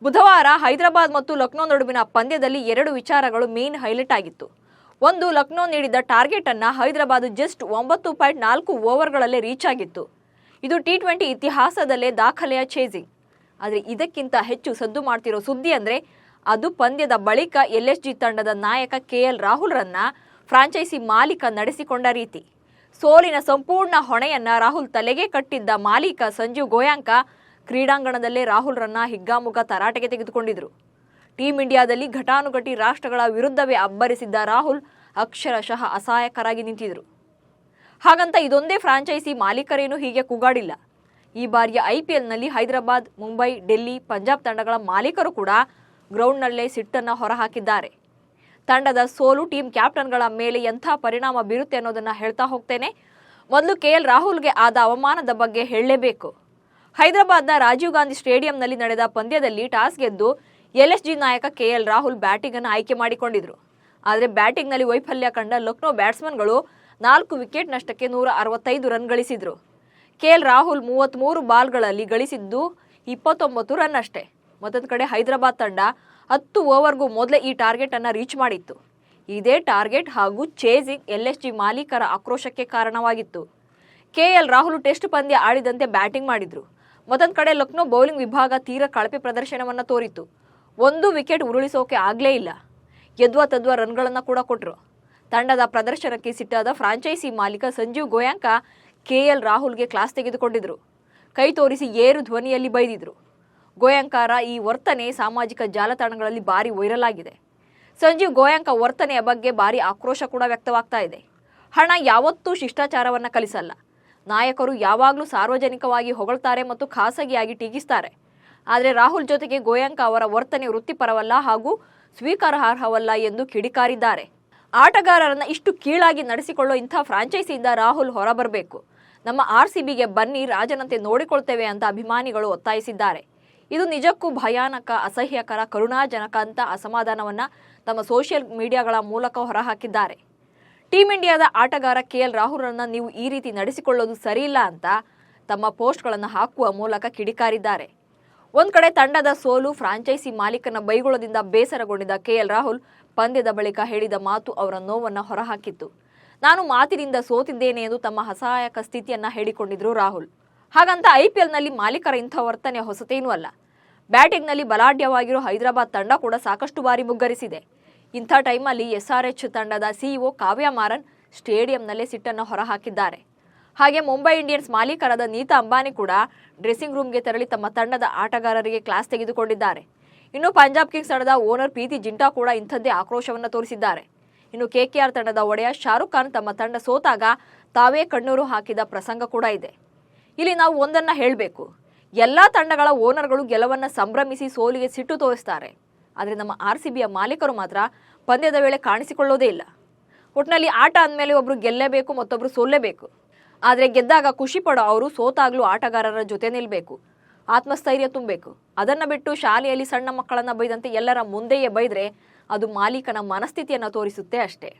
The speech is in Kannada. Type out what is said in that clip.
ಬುಧವಾರ ಹೈದರಾಬಾದ್ ಮತ್ತು ಲಕ್ನೋ ನಡುವಿನ ಪಂದ್ಯದಲ್ಲಿ ಎರಡು ವಿಚಾರಗಳು ಮೇನ್ ಹೈಲೈಟ್ ಆಗಿತ್ತು. ಒಂದು, ಲಕ್ನೋ ನೀಡಿದ ಟಾರ್ಗೆಟ್ ಅನ್ನ ಹೈದರಾಬಾದ್ ಜಸ್ಟ್ 9.4 ಓವರ್ಗಳಲ್ಲೇ ರೀಚ್ ಆಗಿತ್ತು. ಇದು T20 ಇತಿಹಾಸದಲ್ಲೇ ದಾಖಲೆಯ ಚೇಸಿಂಗ್. ಆದರೆ ಇದಕ್ಕಿಂತ ಹೆಚ್ಚು ಸದ್ದು ಮಾಡ್ತಿರೋ ಸುದ್ದಿ ಅಂದ್ರೆ ಅದು ಪಂದ್ಯದ ಬಳಿಕ LSG ತಂಡದ ನಾಯಕ KL ರಾಹುಲ್ ರನ್ನ ಫ್ರಾಂಚೈಸಿ ಮಾಲೀಕ ನಡೆಸಿಕೊಂಡ ರೀತಿ. ಸೋಲಿನ ಸಂಪೂರ್ಣ ಹೊಣೆಯನ್ನ ರಾಹುಲ್ ತಲೆಗೆ ಕಟ್ಟಿದ್ದ ಮಾಲೀಕ ಸಂಜೀವ್ ಗೋಯಾಂಕ ಕ್ರೀಡಾಂಗಣದಲ್ಲೇ ರಾಹುಲ್ ರನ್ನ ಹಿಗ್ಗಾಮುಗ್ಗಾ ತರಾಟೆಗೆ ತೆಗೆದುಕೊಂಡಿದ್ರು. ಟೀಂ ಇಂಡಿಯಾದಲ್ಲಿ ಘಟಾನುಘಟಿ ರಾಷ್ಟ್ರಗಳ ವಿರುದ್ಧವೇ ಅಬ್ಬರಿಸಿದ್ದ ರಾಹುಲ್ ಅಕ್ಷರಶಃ ಅಸಹಾಯಕರಾಗಿ ನಿಂತಿದ್ರು. ಹಾಗಂತ ಇದೊಂದೇ ಫ್ರಾಂಚೈಸಿ ಮಾಲೀಕರೇನು ಹೀಗೆ ಕೂಗಾಡಿಲ್ಲ. ಈ ಬಾರಿಯ IPLನಲ್ಲಿ ಹೈದರಾಬಾದ್, ಮುಂಬೈ, ಡೆಲ್ಲಿ, ಪಂಜಾಬ್ ತಂಡಗಳ ಮಾಲೀಕರು ಕೂಡ ಗ್ರೌಂಡ್ನಲ್ಲೇ ಸಿಟ್ಟನ್ನು ಹೊರಹಾಕಿದ್ದಾರೆ. ತಂಡದ ಸೋಲು ಟೀಂ ಕ್ಯಾಪ್ಟನ್ಗಳ ಮೇಲೆ ಎಂಥ ಪರಿಣಾಮ ಬೀರುತ್ತೆ ಅನ್ನೋದನ್ನ ಹೇಳ್ತಾ ಹೋಗ್ತೇನೆ. ಮೊದಲು KL ರಾಹುಲ್ಗೆ ಆದ ಅವಮಾನದ ಬಗ್ಗೆ ಹೇಳಲೇಬೇಕು. ಹೈದರಾಬಾದ್ನ ರಾಜೀವ್ ಗಾಂಧಿ ಸ್ಟೇಡಿಯಂನಲ್ಲಿ ನಡೆದ ಪಂದ್ಯದಲ್ಲಿ ಟಾಸ್ ಗೆದ್ದು LSG ನಾಯಕ KL ರಾಹುಲ್ ಬ್ಯಾಟಿಂಗ್ ಅನ್ನು ಆಯ್ಕೆ ಮಾಡಿಕೊಂಡಿದ್ರು. ಆದರೆ ಬ್ಯಾಟಿಂಗ್ನಲ್ಲಿ ವೈಫಲ್ಯ ಕಂಡ ಲಕ್ನೋ ಬ್ಯಾಟ್ಸ್ಮನ್ಗಳು 4 ವಿಕೆಟ್ ನಷ್ಟಕ್ಕೆ 165 ರನ್ ಗಳಿಸಿದ್ರು. KL ರಾಹುಲ್ 33 ಬಾಲ್ಗಳಲ್ಲಿ ಗಳಿಸಿದ್ದು 29 ರನ್ ಅಷ್ಟೇ. ಮತ್ತೊಂದು ಕಡೆ ಹೈದರಾಬಾದ್ ತಂಡ 10 ಓವರ್ಗೂ ಮೊದಲೇ ಈ ಟಾರ್ಗೆಟ್ ಅನ್ನು ರೀಚ್ ಮಾಡಿತ್ತು. ಇದೇ ಟಾರ್ಗೆಟ್ ಹಾಗೂ ಚೇಸಿಂಗ್ LSG ಮಾಲೀಕರ ಆಕ್ರೋಶಕ್ಕೆ ಕಾರಣವಾಗಿತ್ತು. KL ರಾಹುಲ್ ಟೆಸ್ಟ್ ಪಂದ್ಯ ಆಡಿದಂತೆ ಬ್ಯಾಟಿಂಗ್ ಮಾಡಿದ್ರು. ಮತ್ತೊಂದು ಕಡೆ ಲಕ್ನೋ ಬೌಲಿಂಗ್ ವಿಭಾಗ ತೀರ ಕಳಪೆ ಪ್ರದರ್ಶನವನ್ನು ತೋರಿತು. 1 ವಿಕೆಟ್ ಉರುಳಿಸೋಕೆ ಆಗಲೇ ಇಲ್ಲ. ಯದ್ವಾ ತದ್ವಾ ರನ್ಗಳನ್ನು ಕೂಡ ಕೊಟ್ಟರು. ತಂಡದ ಪ್ರದರ್ಶನಕ್ಕೆ ಸಿಟ್ಟಾದ ಫ್ರಾಂಚೈಸಿ ಮಾಲೀಕ ಸಂಜೀವ್ ಗೋಯಾಂಕ KL ರಾಹುಲ್ಗೆ ಕ್ಲಾಸ್ ತೆಗೆದುಕೊಂಡಿದ್ರು. ಕೈ ತೋರಿಸಿ ಏರು ಧ್ವನಿಯಲ್ಲಿ ಬೈದಿದ್ರು. ಗೋಯಾಂಕರ ಈ ವರ್ತನೆ ಸಾಮಾಜಿಕ ಜಾಲತಾಣಗಳಲ್ಲಿ ಭಾರಿ ವೈರಲ್ ಆಗಿದೆ. ಸಂಜೀವ್ ಗೋಯಾಂಕ ವರ್ತನೆಯ ಬಗ್ಗೆ ಭಾರಿ ಆಕ್ರೋಶ ಕೂಡ ವ್ಯಕ್ತವಾಗ್ತಾ ಇದೆ. ಹಣ ಯಾವತ್ತೂ ಶಿಷ್ಟಾಚಾರವನ್ನು ಕಲಿಸಲ್ಲ. ನಾಯಕರು ಯಾವಾಗಲೂ ಸಾರ್ವಜನಿಕವಾಗಿ ಹೊಗಳ್ತಾರೆ ಮತ್ತು ಖಾಸಗಿಯಾಗಿ ಟೀಕಿಸ್ತಾರೆ. ಆದರೆ ರಾಹುಲ್ ಜೊತೆಗೆ ಗೋಯಾಂಕ ಅವರ ವರ್ತನೆ ವೃತ್ತಿಪರವಲ್ಲ ಹಾಗೂ ಸ್ವೀಕಾರಾರ್ಹವಲ್ಲ ಎಂದು ಕಿಡಿಕಾರಿದ್ದಾರೆ. ಆಟಗಾರರನ್ನ ಇಷ್ಟು ಕೀಳಾಗಿ ನಡೆಸಿಕೊಳ್ಳೋ ಇಂಥ ಫ್ರಾಂಚೈಸಿಯಿಂದ ರಾಹುಲ್ ಹೊರಬರಬೇಕು. ನಮ್ಮ RCBಗೆ ಬನ್ನಿ, ರಾಜನಂತೆ ನೋಡಿಕೊಳ್ತೇವೆ ಅಂತ ಅಭಿಮಾನಿಗಳು ಒತ್ತಾಯಿಸಿದ್ದಾರೆ. ಇದು ನಿಜಕ್ಕೂ ಭಯಾನಕ, ಅಸಹ್ಯಕರ, ಕರುಣಾಜನಕ ಅಂತ ಅಸಮಾಧಾನವನ್ನ ತಮ್ಮ ಸೋಷಿಯಲ್ ಮೀಡಿಯಾಗಳ ಮೂಲಕ ಹೊರಹಾಕಿದ್ದಾರೆ. ಟೀಂ ಇಂಡಿಯಾದ ಆಟಗಾರ KL ರಾಹುಲ್ರನ್ನ ನೀವು ಈ ರೀತಿ ನಡೆಸಿಕೊಳ್ಳೋದು ಸರಿಯಿಲ್ಲ ಅಂತ ತಮ್ಮ ಪೋಸ್ಟ್ಗಳನ್ನು ಹಾಕುವ ಮೂಲಕ ಕಿಡಿಕಾರಿದ್ದಾರೆ. ಒಂದ್ ಕಡೆ ತಂಡದ ಸೋಲು, ಫ್ರಾಂಚೈಸಿ ಮಾಲೀಕನ ಬೈಗುಳದಿಂದ ಬೇಸರಗೊಂಡಿದ್ದ KL ರಾಹುಲ್ ಪಂದ್ಯದ ಬಳಿಕ ಹೇಳಿದ ಮಾತು ಅವರ ನೋವನ್ನು ಹೊರಹಾಕಿತ್ತು. ನಾನು ಮಾತಿನಿಂದ ಸೋತಿದ್ದೇನೆ ಎಂದು ತಮ್ಮ ಅಸಹಾಯಕ ಸ್ಥಿತಿಯನ್ನ ಹೇಳಿಕೊಂಡಿದ್ರು ರಾಹುಲ್. ಹಾಗಂತ IPLನಲ್ಲಿ ಮಾಲೀಕರ ಇಂಥ ವರ್ತನೆ ಹೊಸತೇನೂ ಅಲ್ಲ. ಬ್ಯಾಟಿಂಗ್ನಲ್ಲಿ ಬಲಾಢ್ಯವಾಗಿರೋ ಹೈದರಾಬಾದ್ ತಂಡ ಕೂಡ ಸಾಕಷ್ಟು ಬಾರಿ ಮುಗ್ಗರಿಸಿದೆ. ಇಂಥ ಟೈಮಲ್ಲಿ SRH ತಂಡದ CEO ಕಾವ್ಯ ಮಾರನ್ ಸ್ಟೇಡಿಯಂನಲ್ಲೇ ಸಿಟ್ಟನ್ನು ಹೊರಹಾಕಿದ್ದಾರೆ. ಹಾಗೆ ಮುಂಬೈ ಇಂಡಿಯನ್ಸ್ ಮಾಲೀಕರಾದ ನೀತಾ ಅಂಬಾನಿ ಕೂಡ ಡ್ರೆಸ್ಸಿಂಗ್ ರೂಮ್ಗೆ ತೆರಳಿ ತಮ್ಮ ತಂಡದ ಆಟಗಾರರಿಗೆ ಕ್ಲಾಸ್ ತೆಗೆದುಕೊಂಡಿದ್ದಾರೆ. ಇನ್ನು ಪಂಜಾಬ್ ಕಿಂಗ್ಸ್ ತಂಡದ ಓನರ್ ಪ್ರೀತಿ ಜಿಂಟಾ ಕೂಡ ಇಂಥದ್ದೇ ಆಕ್ರೋಶವನ್ನು ತೋರಿಸಿದ್ದಾರೆ. ಇನ್ನು KKR ತಂಡದ ಒಡೆಯ ಶಾರುಖ್ ಖಾನ್ ತಮ್ಮ ತಂಡ ಸೋತಾಗ ತಾವೇ ಕಣ್ಣೂರು ಹಾಕಿದ ಪ್ರಸಂಗ ಕೂಡ ಇದೆ. ಇಲ್ಲಿ ನಾವು ಒಂದನ್ನ ಹೇಳಬೇಕು, ಎಲ್ಲಾ ತಂಡಗಳ ಓನರ್ಗಳು ಗೆಲುವನ್ನ ಸಂಭ್ರಮಿಸಿ ಸೋಲಿಗೆ ಸಿಟ್ಟು ತೋರಿಸ್ತಾರೆ. ಆದರೆ ನಮ್ಮ RCBಯ ಮಾಲೀಕರು ಮಾತ್ರ ಪಂದ್ಯದ ವೇಳೆ ಕಾಣಿಸಿಕೊಳ್ಳೋದೇ ಇಲ್ಲ. ಒಟ್ಟಿನಲ್ಲಿ ಆಟ ಅಂದಮೇಲೆ ಒಬ್ರು ಗೆಲ್ಲೇಬೇಕು, ಮತ್ತೊಬ್ರು ಸೋಲ್ಲೇಬೇಕು. ಆದರೆ ಗೆದ್ದಾಗ ಖುಷಿ ಪಡೋ ಅವರು ಸೋತಾಗ್ಲೂ ಆಟಗಾರರ ಜೊತೆ ನಿಲ್ಬೇಕು, ಆತ್ಮಸ್ಥೈರ್ಯ ತುಂಬಬೇಕು. ಅದನ್ನ ಬಿಟ್ಟು ಶಾಲೆಯಲ್ಲಿ ಸಣ್ಣ ಮಕ್ಕಳನ್ನ ಬೈದಂತೆ ಎಲ್ಲರ ಮುಂದೆಯೇ ಬೈದ್ರೆ ಅದು ಮಾಲೀಕನ ಮನಸ್ಥಿತಿಯನ್ನ ತೋರಿಸುತ್ತೆ ಅಷ್ಟೇ.